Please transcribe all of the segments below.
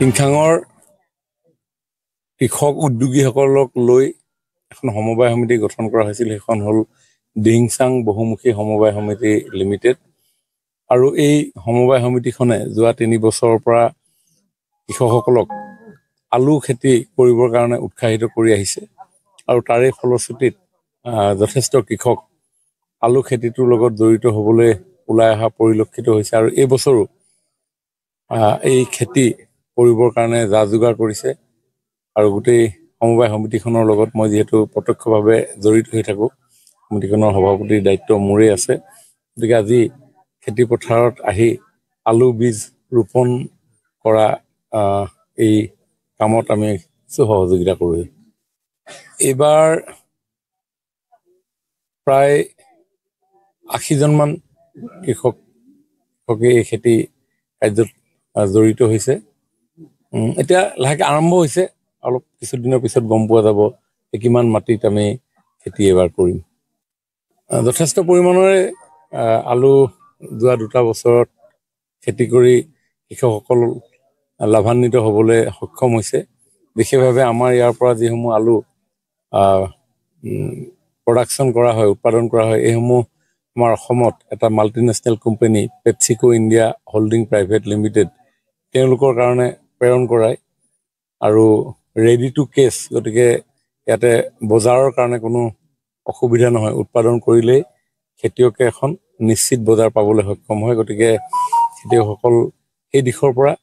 টিংখাঙৰ কৃষক উদ্যোগীসকলক লৈ এখন সমবায় সমিতি গঠন কৰা হৈছিল। সেইখন হ'ল দিহিংচাং বহুমুখী সমবায় সমিতি লিমিটেড। আৰু এই সমবায় সমিতিখনে যোৱা 3 বছৰৰ পৰা কৃষকসকলক আলু খেতি কৰিবৰ কাৰণে উৎসাহিত কৰি আহিছে। আৰু তাৰে ফলশ্ৰুতিত যথেষ্ট কৃষক আলু খেতিটোৰ লগত জড়িত হ'বলৈ ওলাই অহা পৰিলক্ষিত হৈছে। আৰু এই বছৰো এই খেতি কৰিবৰ কাৰণে যা যোগাৰ কৰিছে। আৰু গোটেই সমবায় সমিতিখনৰ লগত মই যিহেতু প্ৰত্যক্ষভাৱে জড়িত হৈ থাকোঁ, সমিতিখনৰ সভাপতিৰ দায়িত্ব মোৰেই আছে। গতিকে আজি খেতি পথাৰত আহি আলু বীজ ৰোপণ কৰা এই কামত আমি সহযোগিতা কৰোঁ। এইবাৰ প্ৰায় 80জনমান কৃষকে এই খেতি কাৰ্যত জড়িত হৈছে। এতিয়া লাহেকৈ আৰম্ভ হৈছে। অলপ কিছুদিনৰ পিছত গম পোৱা যাব কিমান মাটিত আমি খেতি এবাৰ কৰিম। যথেষ্ট পৰিমাণৰে আলু যোৱা 2 বছৰত খেতি কৰি কৃষকসকল লাভান্বিত হ'বলৈ সক্ষম হৈছে। বিশেষভাৱে আমাৰ ইয়াৰ পৰা যিসমূহ আলু প্ৰডাকশ্যন কৰা হয়, উৎপাদন কৰা হয়, এইসমূহ আমাৰ অসমত এটা multinational company PepsiCo India holding private limited তেওঁলোকৰ কাৰণে প্ৰেৰণ কৰায়। আৰু ৰেডি টু কেছ, গতিকে ইয়াতে বজাৰৰ কাৰণে কোনো অসুবিধা নহয়। উৎপাদন কৰিলেই খেতিয়কে এখন নিশ্চিত বজাৰ পাবলৈ সক্ষম হয়। গতিকে খেতিয়কসকল সেই দিশৰ পৰা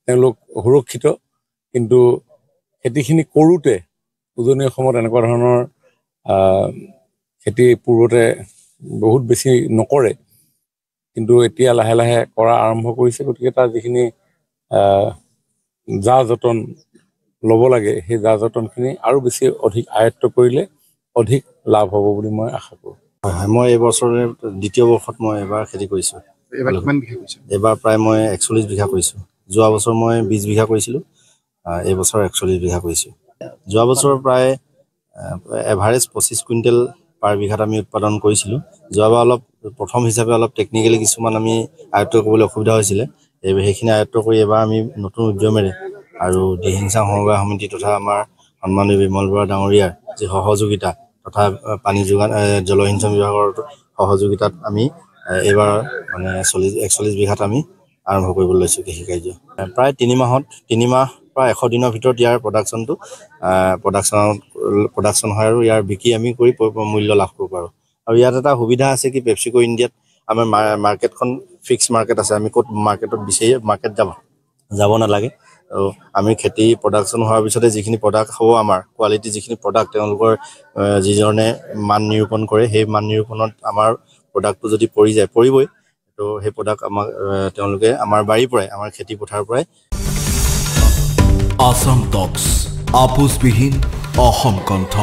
তেওঁলোক সুৰক্ষিত। কিন্তু খেতিখিনি কৰোঁতে উজনি অসমত এনেকুৱা ধৰণৰ খেতি পূৰ্বতে বহুত বেছি নকৰে, কিন্তু এতিয়া লাহে লাহে কৰা আৰম্ভ কৰিছে। গতিকে তাৰ যিখিনি যা যতন ল'ব লাগে, সেই যা যতনখিনি আৰু বেছি অধিক আয়ত্ব কৰিলে অধিক লাভ হ'ব বুলি মই আশা কৰোঁ। হয়, মই এইবছৰে 2য় বৰ্ষত মই এবাৰ খেতি কৰিছোঁ। এইবাৰ প্ৰায় মই 41 বিঘা কৰিছোঁ। যোৱা বছৰ মই 20 বিঘা কৰিছিলোঁ। এইবছৰ 41 বিঘা কৰিছোঁ। যোৱা বছৰ প্ৰায় এভাৰেজ 25 কুইণ্টেল পাৰ বিঘাত আমি উৎপাদন কৰিছিলোঁ। যোৱাবাৰ অলপ প্ৰথম হিচাপে অলপ টেকনিকেলি কিছুমান আমি আয়ত্ব কৰিবলৈ অসুবিধা হৈছিলে। সেইখিনি আয়ত্ব কৰি এবাৰ আমি নতুন উদ্যমেৰে আৰু দিহিংচাং সমবায় সমিতি তথা আমাৰ সন্মানীয় বিমল বৰা ডাঙৰীয়াৰ যি সহযোগিতা তথা পানী যোগান জলসিঞ্চন বিভাগৰ সহযোগিতাত আমি এইবাৰ মানে 41 বিঘাত আমি আৰম্ভ কৰিবলৈ লৈছোঁ কৃষি কাৰ্য। প্ৰায় 3 মাহ পৰা 100 দিনৰ ভিতৰত ইয়াৰ প্ৰডাকশ্যন হয় আৰু ইয়াৰ বিক্ৰী আমি কৰি মূল্য লাভ কৰিব পাৰোঁ। আৰু ইয়াত এটা সুবিধা আছে কি পেপচিকো ইণ্ডিয়াত আমাৰ মাৰ্কেটখন ফিক্স মাৰ্কেট আছে। আমি ক'ত মাৰ্কেটত বিচাৰি মাৰ্কেট যাব নালাগে। আৰু আমি খেতি প্ৰডাকশ্যন হোৱাৰ পিছতে যিখিনি প্ৰডাক্ট হ'ব, আমাৰ কোৱালিটি যিখিনি প্ৰডাক্ট তেওঁলোকৰ যিজনে মান নিৰূপণ কৰে, সেই মান নিৰূপণত আমাৰ প্ৰডাক্টটো যদি পৰিবই, তো সেই প্ৰডাক্ট আমাক তেওঁলোকে আমাৰ বাৰীৰ পৰাই, আমাৰ খেতি পথাৰৰ পৰাই। আসাম টক্স, আপোচবিহীন অসম কণ্ঠ।